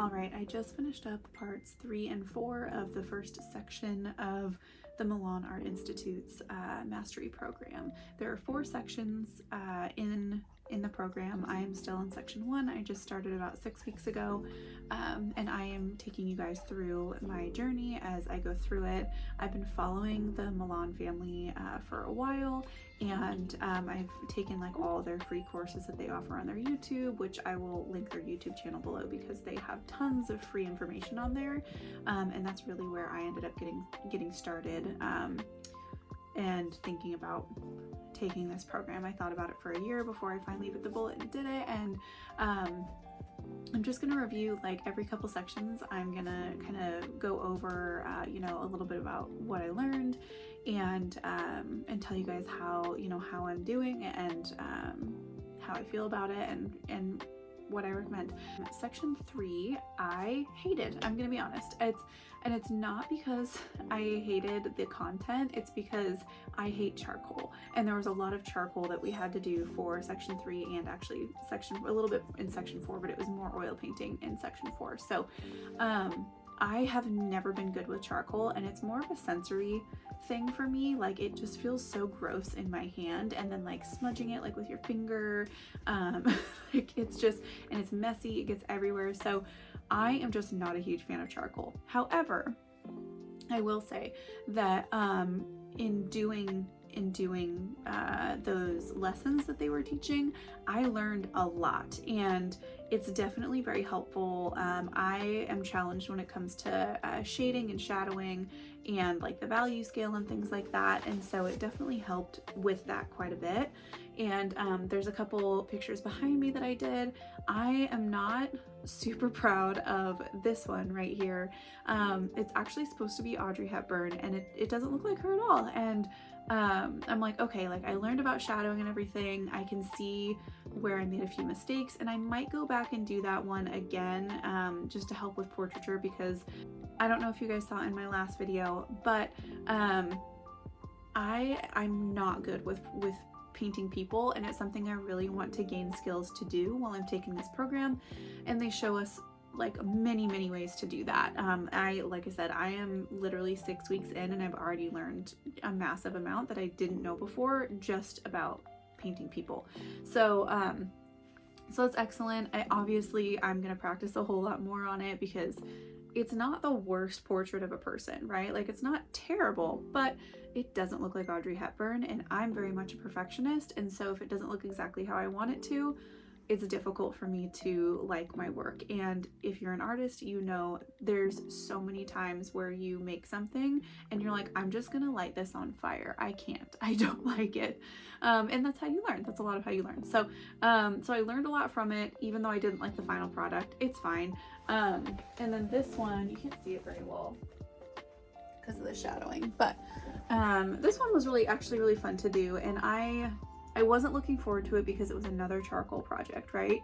All right, I just finished up parts 3 and 4 of the first section of the Milan Art Institute's mastery program. There are 4 sections in the program. I am still in section 1. I just started about 6 weeks ago, and I am taking you guys through my journey as I go through it. I've been following the Milan family for a while, and I've taken like all their free courses that they offer on their YouTube, which I will link their YouTube channel below because they have tons of free information on there, and that's really where I ended up getting started and thinking about taking this program. I thought about it for a year before I finally bit the bullet and did it, and I'm just gonna review like every couple sections. I'm gonna kind of go over a little bit about what I learned and tell you guys how I'm doing and how I feel about it and what I recommend. Section 3 I hated. I'm gonna be honest. It's not because I hated the content, it's because I hate charcoal, and there was a lot of charcoal that we had to do for section 3 and actually a little bit in section 4, but it was more oil painting in section 4. So I have never been good with charcoal, and it's more of a sensory thing for me. Like, it just feels so gross in my hand, and then like smudging it like with your finger, like it's just, and it's messy, it gets everywhere. So I am just not a huge fan of charcoal. However, I will say that in doing those lessons that they were teaching, I learned a lot, and it's definitely very helpful. I am challenged when it comes to shading and shadowing and like the value scale and things like that, and so it definitely helped with that quite a bit. And there's a couple pictures behind me that I did. I am not super proud of this one right here. It's actually supposed to be Audrey Hepburn, and it doesn't look like her at all. And I'm like, okay, like I learned about shadowing and everything. I can see where I made a few mistakes, and I might go back and do that one again, just to help with portraiture, because I don't know if you guys saw in my last video, but I'm not good with painting people, and it's something I really want to gain skills to do while I'm taking this program, and they show us like many ways to do that. Like I said, I am literally 6 weeks in, and I've already learned a massive amount that I didn't know before just about painting people. So it's excellent. I'm gonna practice a whole lot more on it, because it's not the worst portrait of a person, right? Like, it's not terrible, but it doesn't look like Audrey Hepburn, and I'm very much a perfectionist, and so if it doesn't look exactly how I want it to, it's difficult for me to like my work. And if you're an artist, you know there's so many times where you make something and you're like, I'm just gonna light this on fire. I can't. I don't like it. And that's how you learn. That's a lot of how you learn. So so I learned a lot from it, even though I didn't like the final product. It's fine. And then this one, you can't see it very well because of the shadowing, but this one was actually really fun to do, and I wasn't looking forward to it because it was another charcoal project, right?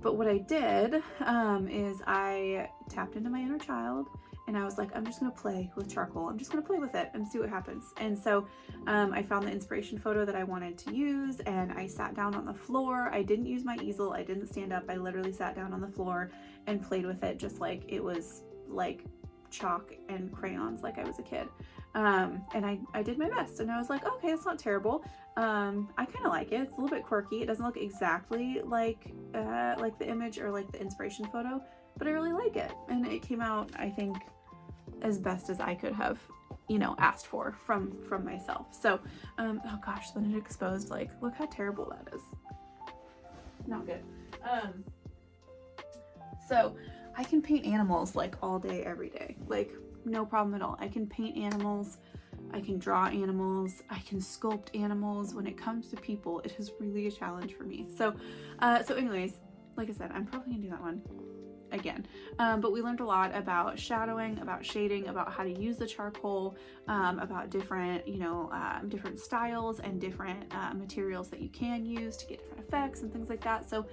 But what I did is I tapped into my inner child, and I was like, I'm just gonna play with charcoal. I'm just gonna play with it and see what happens. And so I found the inspiration photo that I wanted to use, and I sat down on the floor. I didn't use my easel. I didn't stand up. I literally sat down on the floor and played with it just like it was like chalk and crayons, like I was a kid. And I did my best, and I was like, okay, it's not terrible. I kind of like it. It's a little bit quirky. It doesn't look exactly like the image or like the inspiration photo, but I really like it, and it came out, I think, as best as I could have, asked for from myself. So oh gosh, then it exposed, like, look how terrible that is. Not good. So I can paint animals like all day, every day, like no problem at all. I can paint animals, I can draw animals, I can sculpt animals. When it comes to people, it is really a challenge for me. So anyways, like I said, I'm probably gonna do that one again. But we learned a lot about shadowing, about shading, about how to use the charcoal, about different, different styles and different materials that you can use to get different effects and things like that. So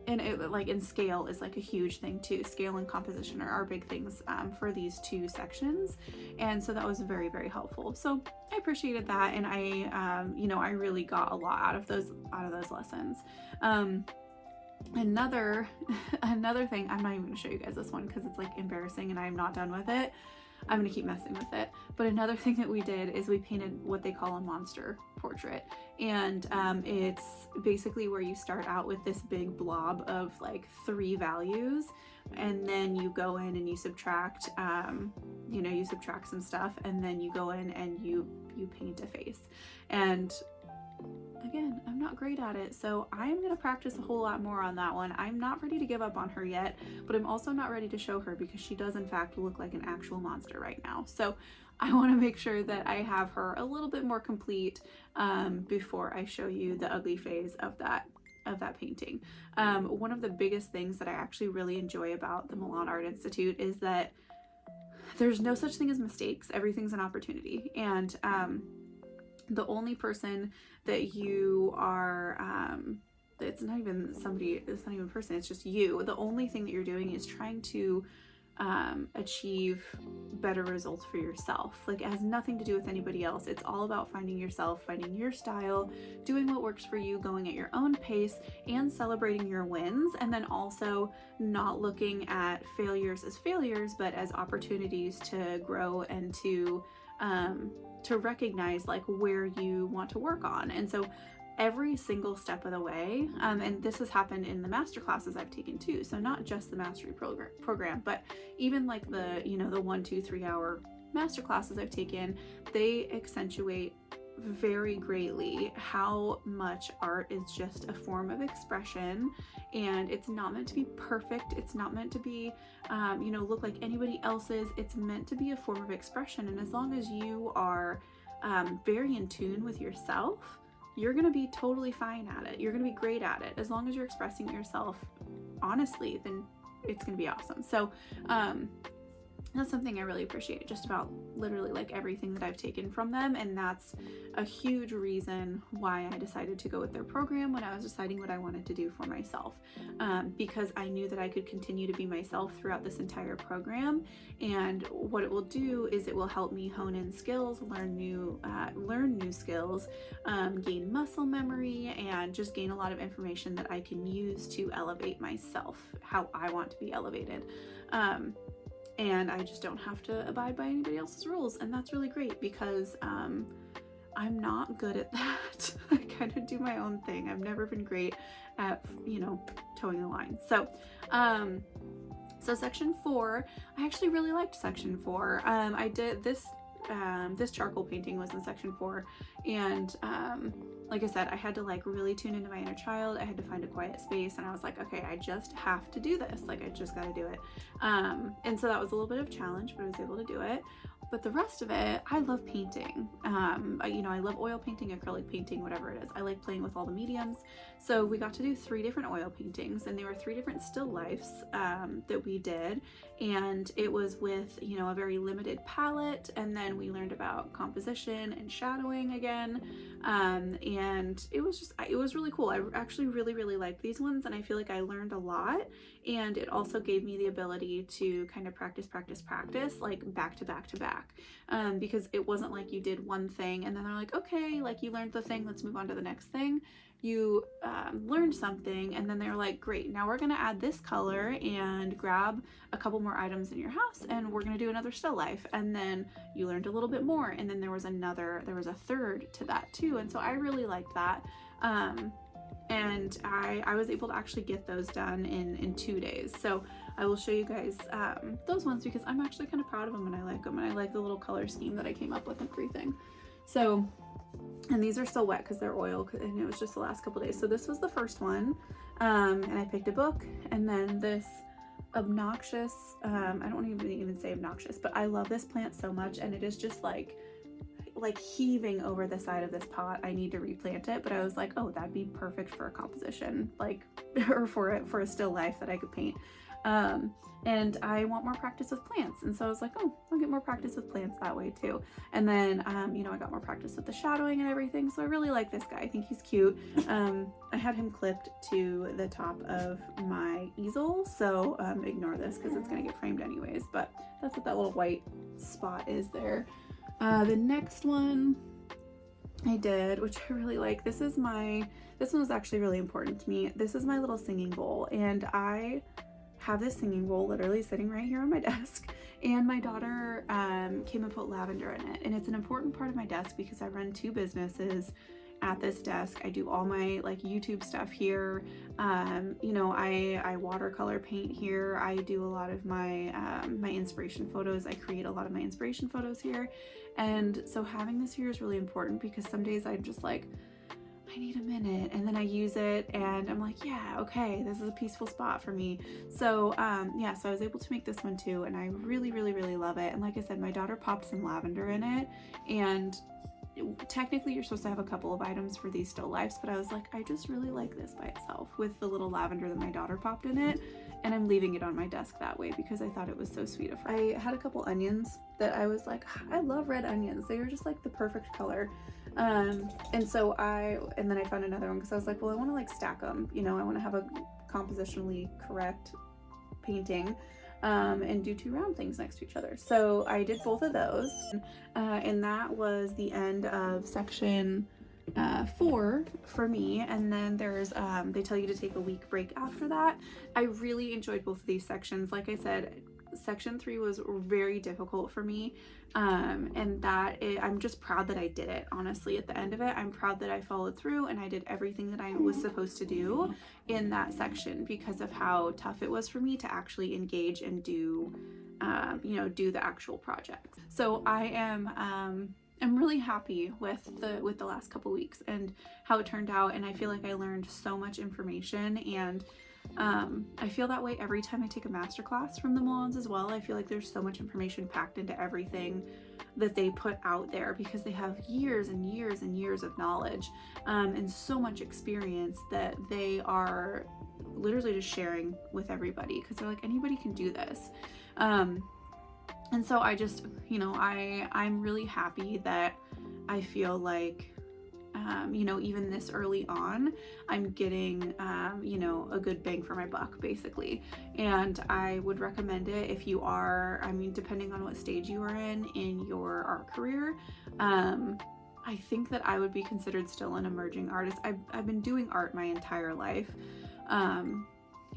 and and scale is like a huge thing too. Scale and composition are big things for these 2 sections, and so that was very helpful. So I appreciated that, and I I really got a lot out of those lessons. Another thing, I'm not even gonna show you guys this one because it's like embarrassing and I'm not done with it. I'm gonna keep messing with it. But another thing that we did is we painted what they call a monster portrait. And it's basically where you start out with this big blob of like 3 values, and then you go in and you subtract, you subtract some stuff, and then you go in and you paint a face. And again, I'm not great at it, so I'm going to practice a whole lot more on that one. I'm not ready to give up on her yet, but I'm also not ready to show her because she does in fact look like an actual monster right now. So I want to make sure that I have her a little bit more complete before I show you the ugly phase of that painting. One of the biggest things that I actually really enjoy about the Milan Art Institute is that there's no such thing as mistakes. Everything's an opportunity. And the only person that you are, it's not even a person, it's just you. The only thing that you're doing is trying to achieve better results for yourself. Like, it has nothing to do with anybody else. It's all about finding yourself, finding your style, doing what works for you, going at your own pace, and celebrating your wins. And then also not looking at failures as failures, but as opportunities to grow and to recognize like where you want to work on. And so every single step of the way, and this has happened in the masterclasses I've taken too, so not just the mastery program, but even like the 1, 2, 3 hour masterclasses I've taken, they accentuate very greatly how much art is just a form of expression, and it's not meant to be perfect. It's not meant to be look like anybody else's. It's meant to be a form of expression, and as long as you are very in tune with yourself, you're gonna be totally fine at it. You're gonna be great at it. As long as you're expressing yourself honestly, then it's gonna be awesome. So that's something I really appreciate just about literally like everything that I've taken from them, and that's a huge reason why I decided to go with their program when I was deciding what I wanted to do for myself, because I knew that I could continue to be myself throughout this entire program, and what it will do is it will help me hone in skills, learn new skills, gain muscle memory, and just gain a lot of information that I can use to elevate myself how I want to be elevated. And I just don't have to abide by anybody else's rules, and that's really great because I'm not good at that. I kind of do my own thing. I've never been great at towing the line. So section 4, I actually really liked section 4. I did this charcoal painting was in section 4, and like I said, I had to like really tune into my inner child. I had to find a quiet space, and I was like, okay, I just have to do this. Like, I just got to do it. And so that was a little bit of a challenge, but I was able to do it. But the rest of it, I love painting. I love oil painting, acrylic painting, whatever it is. I like playing with all the mediums. So we got to do 3 different oil paintings, and they were 3 different still lifes that we did. And it was with, a very limited palette. And then we learned about composition and shadowing again. And it was really cool. I actually really, really liked these ones, and I feel like I learned a lot. And it also gave me the ability to kind of practice like back to back to back, because it wasn't like you did one thing and then they're like, okay, like you learned the thing, let's move on to the next thing. You learned something, and then they're like, great, now we're gonna add this color and grab a couple more items in your house, and we're gonna do another still life. And then you learned a little bit more, and then there was a third to that too. And so I really liked that. And I was able to actually get those done in 2 days. So I will show you guys those ones because I'm actually kind of proud of them, and I like them, and I like the little color scheme that I came up with and everything. So, and these are still wet because they're oil, and it was just the last couple days. So this was the first one, and I picked a book, and then this obnoxious, I don't even say obnoxious, but I love this plant so much, and it is just like heaving over the side of this pot. I need to replant it, but I was like, oh, that'd be perfect for a composition, like, or for a still life that I could paint. And I want more practice with plants, and so I was like, oh, I'll get more practice with plants that way too. And then I got more practice with the shadowing and everything, so I really like this guy. I think he's cute. I had him clipped to the top of my easel, so ignore this because it's gonna get framed anyways, but that's what that little white spot is there. The next one I did, which I really like. This one was actually really important to me. This is my little singing bowl, and I have this singing bowl literally sitting right here on my desk, and my daughter came and put lavender in it, and it's an important part of my desk because I run 2 businesses at this desk. I do all my like YouTube stuff here. You know, I watercolor paint here. I do a lot of my my inspiration photos. I create a lot of my inspiration photos here. And so having this here is really important because some days I'm just like, I need a minute, and then I use it and I'm like, yeah, okay, this is a peaceful spot for me. So yeah, so I was able to make this one too, and I really, really, really love it. And like I said, my daughter popped some lavender in it, and technically you're supposed to have a couple of items for these still lifes, but I was like, I just really like this by itself with the little lavender that my daughter popped in it, and I'm leaving it on my desk that way because I thought it was so sweet of her. I had a couple onions that I was like, I love red onions. They were just like the perfect color. And then I found another one because I was like, well, I want to like stack them, you know, I want to have a compositionally correct painting. And do 2 round things next to each other. So I did both of those, and that was the end of section 4 for me. And then there's they tell you to take a week break after that. I really enjoyed both of these sections. Like I said, section 3 was very difficult for me, and I'm just proud that I did it. Honestly, at the end of it, I'm proud that I followed through and I did everything that I was supposed to do in that section because of how tough it was for me to actually engage and do you know, do the actual projects. So I am I'm really happy with the last couple weeks and how it turned out, and I feel like I learned so much information, and I feel that way every time I take a masterclass from the Milans as well. I feel like there's so much information packed into everything that they put out there because they have years and years and years of knowledge and so much experience that they are literally just sharing with everybody because they're like, anybody can do this. And so I just, you know, I'm really happy that I feel like you know, even this early on, I'm getting, you know, a good bang for my buck, basically. And I would recommend it if you are, I mean, depending on what stage you are in your art career. I think that I would be considered still an emerging artist. I've been doing art my entire life.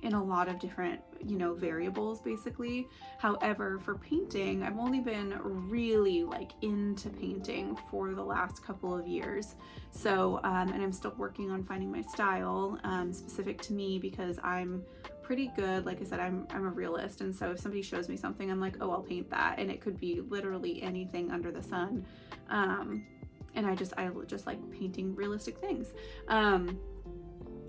In a lot of different, you know, variables basically. However, for painting, I've only been really like into painting for the last couple of years. So, and I'm still working on finding my style specific to me because I'm pretty good. Like I said, I'm a realist. And so if somebody shows me something, I'm like, oh, I'll paint that. And it could be literally anything under the sun. And I just like painting realistic things.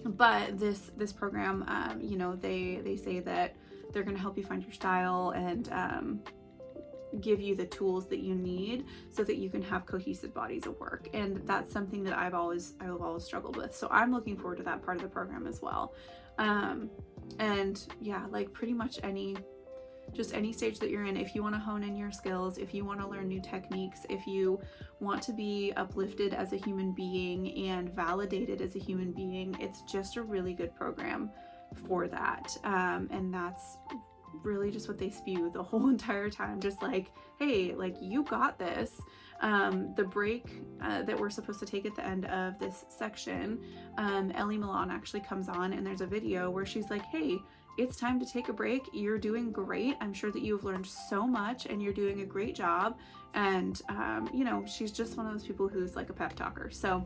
But this program, you know, they say that they're going to help you find your style and give you the tools that you need so that you can have cohesive bodies of work. And that's something that I've always struggled with. So I'm looking forward to that part of the program as well. And yeah, like pretty much any stage that you're in, if you want to hone in your skills, if you want to learn new techniques, if you want to be uplifted as a human being and validated as a human being, it's just a really good program for that. And that's really just what they spew the whole entire time, just like, hey, like, you got this. The break that we're supposed to take at the end of this section, Ellie Milan actually comes on and there's a video where she's like, hey, it's time to take a break. You're doing great. I'm sure that you've learned so much and you're doing a great job. And, you know, she's just one of those people who's like a pep talker. So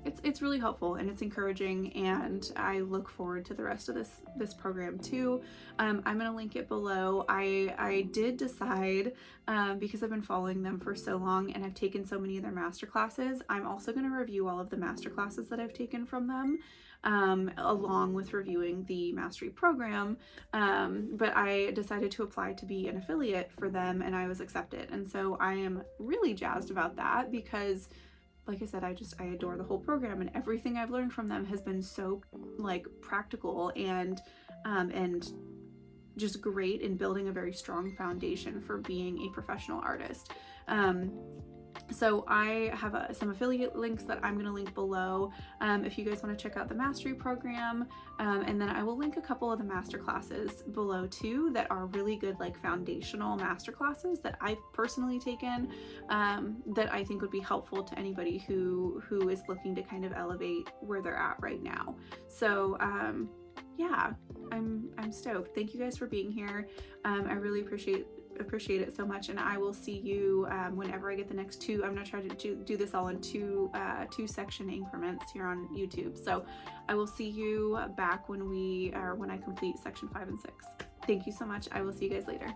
it's really helpful and it's encouraging, and I look forward to the rest of this program too. I'm going to link it below. I did decide, because I've been following them for so long and I've taken so many of their masterclasses, I'm also going to review all of the masterclasses that I've taken from them. Along with reviewing the mastery program, but I decided to apply to be an affiliate for them and I was accepted, and so I am really jazzed about that because, like I said, I adore the whole program, and everything I've learned from them has been so like practical and just great in building a very strong foundation for being a professional artist. So I have some affiliate links that I'm going to link below if you guys want to check out the mastery program, and then I will link a couple of the masterclasses below too that are really good, like foundational masterclasses that I've personally taken, that I think would be helpful to anybody who is looking to kind of elevate where they're at right now. So yeah, I'm stoked. Thank you guys for being here. I really appreciate it so much, and I will see you whenever I get the next two. I'm gonna try to do this all in two section increments here on YouTube. So I will see you back when I complete section 5 and 6. Thank you so much. I will see you guys later.